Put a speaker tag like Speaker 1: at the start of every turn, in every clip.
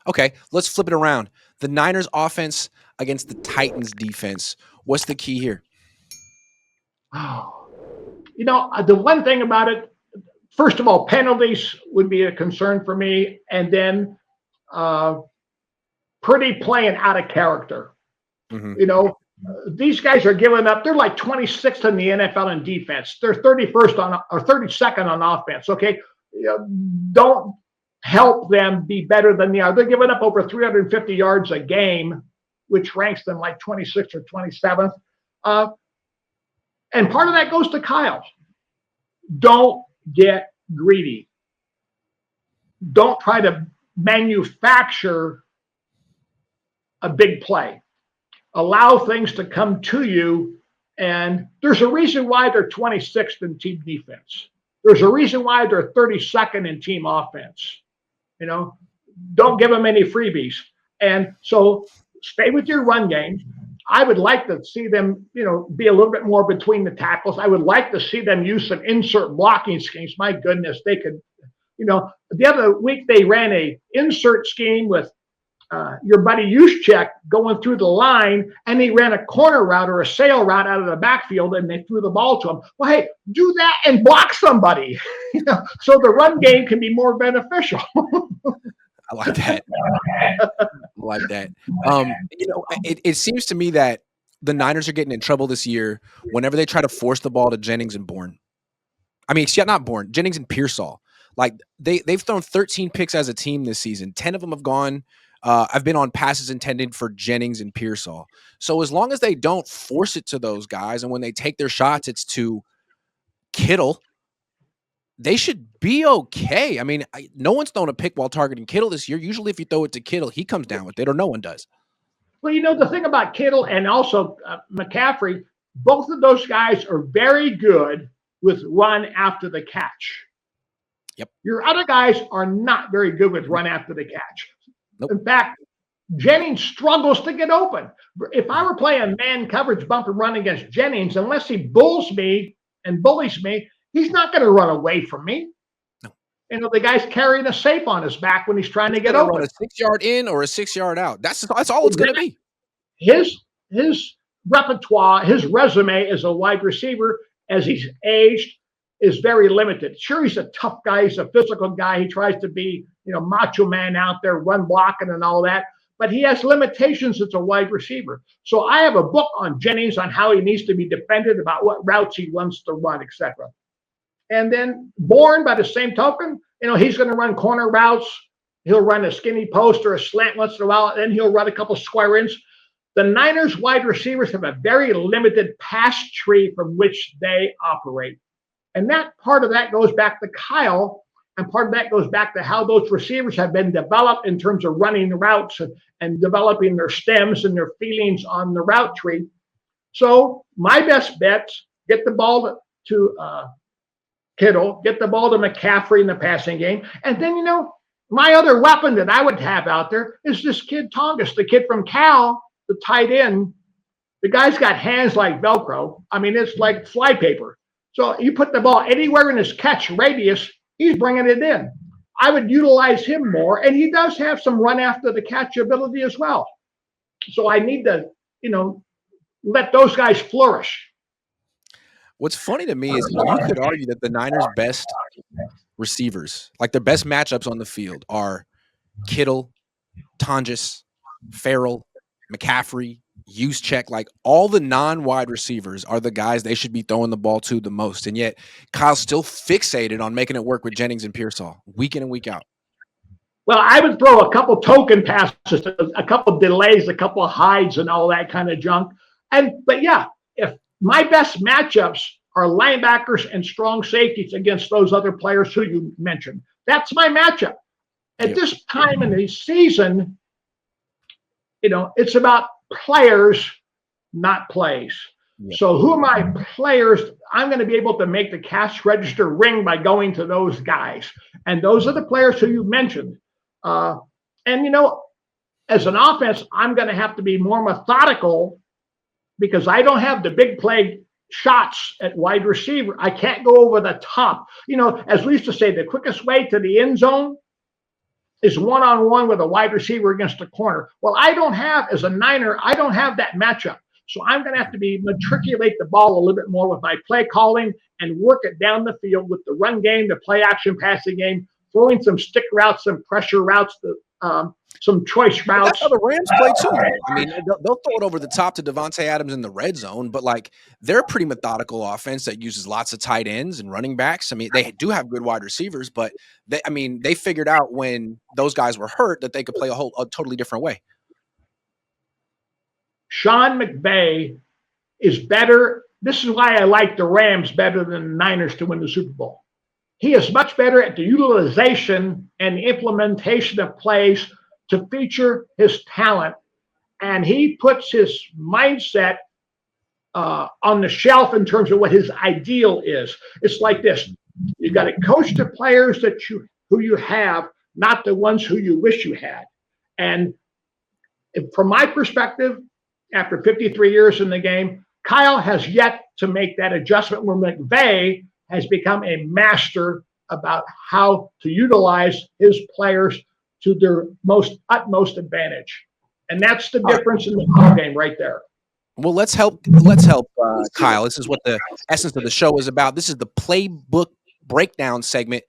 Speaker 1: Okay, let's flip it around. The Niners offense against the Titans defense. What's the key here?
Speaker 2: Oh, the one thing about it, first of all, penalties would be a concern for me, and then uh, Pretty playing out of character.
Speaker 1: Mm-hmm.
Speaker 2: These guys are giving up. They're like 26th in the NFL in defense. They're 31st on or 32nd on offense. Okay, don't help them be better than they are. They're giving up over 350 yards a game, which ranks them like 26th or 27th. And part of that goes to Kyle. Don't get greedy. Don't try to manufacture a big play. Allow things to come to you. And there's a reason why they're 26th in team defense. There's a reason why they're 32nd in team offense. Don't give them any freebies. And so stay with your run game. I would like to see them, be a little bit more between the tackles. I would like to see them use some insert blocking schemes. My goodness, they could, the other week they ran a insert scheme with your buddy Juszczyk going through the line, and he ran a corner route or a sail route out of the backfield, and they threw the ball to him. Well, hey, do that and block somebody, so the run game can be more beneficial.
Speaker 1: I like that. I like that. It seems to me that the Niners are getting in trouble this year whenever they try to force the ball to Jennings and Bourne. I mean, not Bourne, Jennings and Pearsall. Like they've thrown 13 picks as a team this season. 10 of them have gone. I've been on passes intended for Jennings and Pearsall. So as long as they don't force it to those guys, and when they take their shots, it's to Kittle, they should be okay. I mean, no one's thrown a pick while targeting Kittle this year. Usually if you throw it to Kittle, he comes down with it, or no one does.
Speaker 2: Well, the thing about Kittle and also McCaffrey, both of those guys are very good with run after the catch.
Speaker 1: Yep.
Speaker 2: Your other guys are not very good with run after the catch.
Speaker 1: Nope.
Speaker 2: In fact, Jennings struggles to get open. If I were playing man coverage bump and run against Jennings, unless he bullies me, he's not going to run away from me.
Speaker 1: No.
Speaker 2: The guy's carrying a safe on his back when he's trying to get open.
Speaker 1: Run a 6-yard in or a 6-yard out. That's all it's going to be.
Speaker 2: His repertoire, his resume as a wide receiver, as he's aged, is very limited. Sure, he's a tough guy. He's a physical guy. He tries to be, macho man out there, run blocking and all that. But he has limitations as a wide receiver. So I have a book on Jennings on how he needs to be defended, about what routes he wants to run, etc. And then Bourne, by the same token, he's going to run corner routes. He'll run a skinny post or a slant once in a while, and then he'll run a couple square ins. The Niners wide receivers have a very limited pass tree from which they operate. And that part of that goes back to Kyle, and part of that goes back to how those receivers have been developed in terms of running the routes and developing their stems and their feelings on the route tree. So my best bets, get the ball to Kittle, get the ball to McCaffrey in the passing game. And then, my other weapon that I would have out there is this kid Tongas, the kid from Cal, the tight end. The guy's got hands like Velcro. I mean, it's like flypaper. So you put the ball anywhere in his catch radius, he's bringing it in. I would utilize him more, and he does have some run after the catch ability as well. So I need to, let those guys flourish.
Speaker 1: What's funny to me is you could argue that the Niners' best receivers, like their best matchups on the field, are Kittle, Tongas, Farrell, McCaffrey, Juszczyk. Like all the non-wide receivers are the guys they should be throwing the ball to the most. And yet Kyle's still fixated on making it work with Jennings and Pearsall week in and week out.
Speaker 2: Well, I would throw a couple token passes, a couple delays, a couple of hides and all that kind of junk. But yeah, if my best matchups are linebackers and strong safeties against those other players who you mentioned, that's my matchup. At this time in the season, it's about players, not plays. Yep. So who are my players? I'm going to be able to make the cash register ring by going to those guys. And those are the players who you mentioned. As an offense, I'm going to have to be more methodical because I don't have the big play shots at wide receiver. I can't go over the top. As we used to say, the quickest way to the end zone is one-on-one with a wide receiver against a corner. Well, I don't have, as a Niner, I don't have that matchup. So I'm going to have to matriculate the ball a little bit more with my play calling and work it down the field with the run game, the play action passing game, throwing some stick routes, some pressure routes, some choice routes.
Speaker 1: That's how the Rams play too. I mean, they'll throw it over the top to Devontae Adams in the red zone, but like they're a pretty methodical offense that uses lots of tight ends and running backs. I mean, they do have good wide receivers, but they figured out when those guys were hurt that they could play a totally different way.
Speaker 2: Sean McVay is better. This is why I like the Rams better than the Niners to win the Super Bowl. He is much better at the utilization and implementation of plays to feature his talent. And he puts his mindset on the shelf in terms of what his ideal is. It's like this. You got to coach the players who you have, not the ones who you wish you had. And from my perspective, after 53 years in the game, Kyle has yet to make that adjustment where McVay has become a master about how to utilize his players to their utmost advantage. And that's the difference in the ball game right there.
Speaker 1: Well, let's help Kyle. This is what the essence of the show is about. This is the Playbook breakdown segment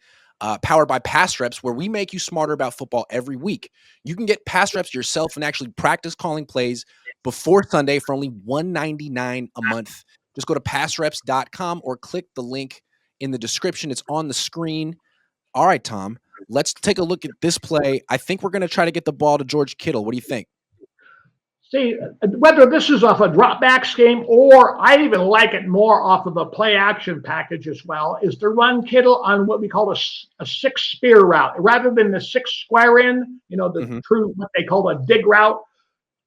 Speaker 1: powered by Pass Reps, where we make you smarter about football every week. You can get Pass Reps yourself and actually practice calling plays before Sunday for only $1.99 a month. Just go to passreps.com or click the link in the description. It's on the screen. All right, Tom, let's take a look at this play. I think we're going to try to get the ball to George Kittle. What do you think?
Speaker 2: See, whether this is off a drop back scheme or I even like it more off of a play action package as well, is to run Kittle on what we call a six spear route. Rather than the six square in, true, what they call a dig route,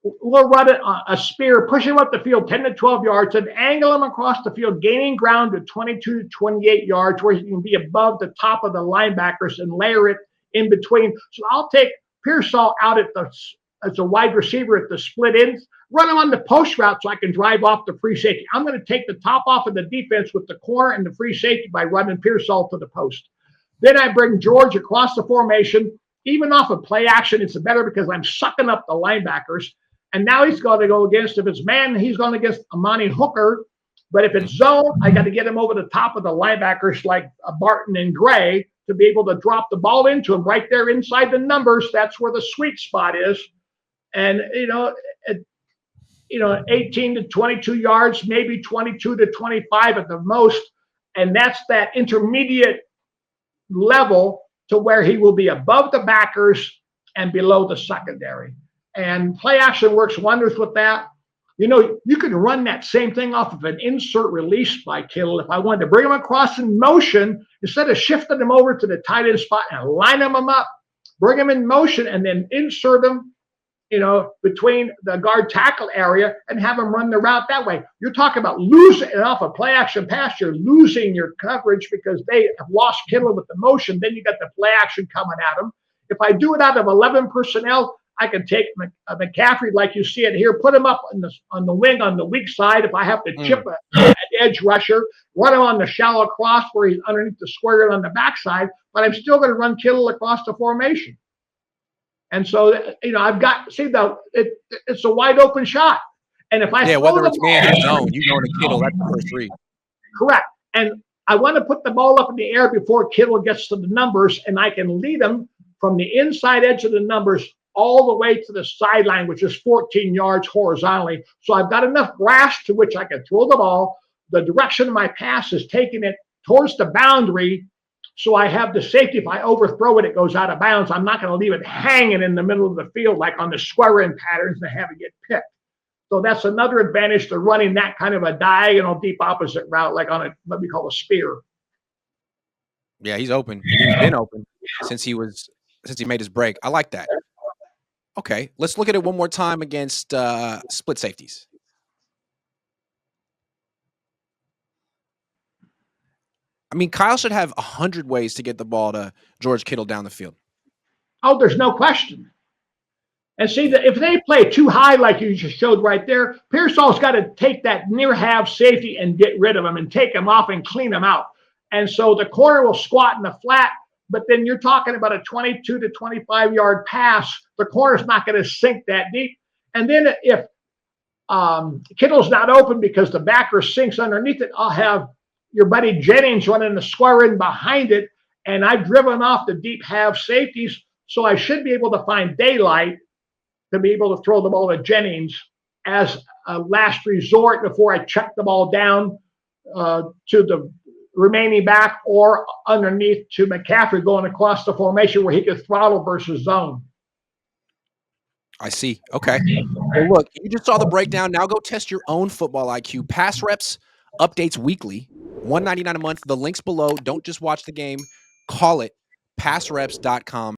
Speaker 2: we'll run it on a spear, push him up the field 10 to 12 yards and angle him across the field, gaining ground to 22 to 28 yards where he can be above the top of the linebackers and layer it in between. So I'll take Pearsall out as a wide receiver at the split ends, run him on the post route so I can drive off the free safety. I'm going to take the top off of the defense with the corner and the free safety by running Pearsall to the post. Then I bring George across the formation. Even off of play action, it's better because I'm sucking up the linebackers. And now he's going to go against, if it's man, he's going against Amani Hooker. But if it's zone, I got to get him over the top of the linebackers like Barton and Gray to be able to drop the ball into him right there inside the numbers. That's where the sweet spot is. And, 18 to 22 yards, maybe 22 to 25 at the most. And that's that intermediate level to where he will be above the backers and below the secondary. And play action works wonders with that. You can run that same thing off of an insert release by Kittle. If I wanted to bring him across in motion, instead of shifting him over to the tight end spot and line him up, bring him in motion and then insert him, between the guard tackle area and have him run the route that way. You're talking about losing off a play action pass. You're losing your coverage because they have lost Kittle with the motion. Then you got the play action coming at him. If I do it out of 11 personnel, I can take McCaffrey like you see it here, put him up on the wing on the weak side. If I have to chip an edge rusher, run him on the shallow cross where he's underneath the square on the backside, but I'm still going to run Kittle across the formation. And so, I've got, it's a wide open shot. And if I
Speaker 1: whether it's man or zone, you go to Kittle, that's the first read.
Speaker 2: Correct. And I want to put the ball up in the air before Kittle gets to the numbers, and I can lead him from the inside edge of the numbers all the way to the sideline, which is 14 yards horizontally. So I've got enough grass to which I can throw the ball. The direction of my pass is taking it towards the boundary. So I have the safety. If I overthrow it, it goes out of bounds. I'm not going to leave it hanging in the middle of the field like on the square in patterns and have it get picked. So that's another advantage to running that kind of a diagonal deep opposite route, like on what we call a spear.
Speaker 1: Yeah, he's open. He's been open since he made his break. I like that. Okay, let's look at it one more time against split safeties. I mean, Kyle should have 100 ways to get the ball to George Kittle down the field.
Speaker 2: Oh, there's no question. And see, that if they play too high like you just showed right there, Pearsall's got to take that near half safety and get rid of him and take him off and clean him out. And so the corner will squat in the flat. but then you're talking about a 22 to 25-yard pass. The corner's not going to sink that deep. And then if Kittle's not open because the backer sinks underneath it, I'll have your buddy Jennings running the square in behind it, and I've driven off the deep half safeties, so I should be able to find daylight to be able to throw the ball to Jennings as a last resort before I check the ball down to the remaining back or underneath to McCaffrey going across the formation where he could throttle versus zone.
Speaker 1: I see. Okay. Well, look, you just saw the breakdown. Now go test your own football IQ. Pass Reps updates weekly, $1.99 a month. The link's below. Don't just watch the game. Call it. PassReps.com.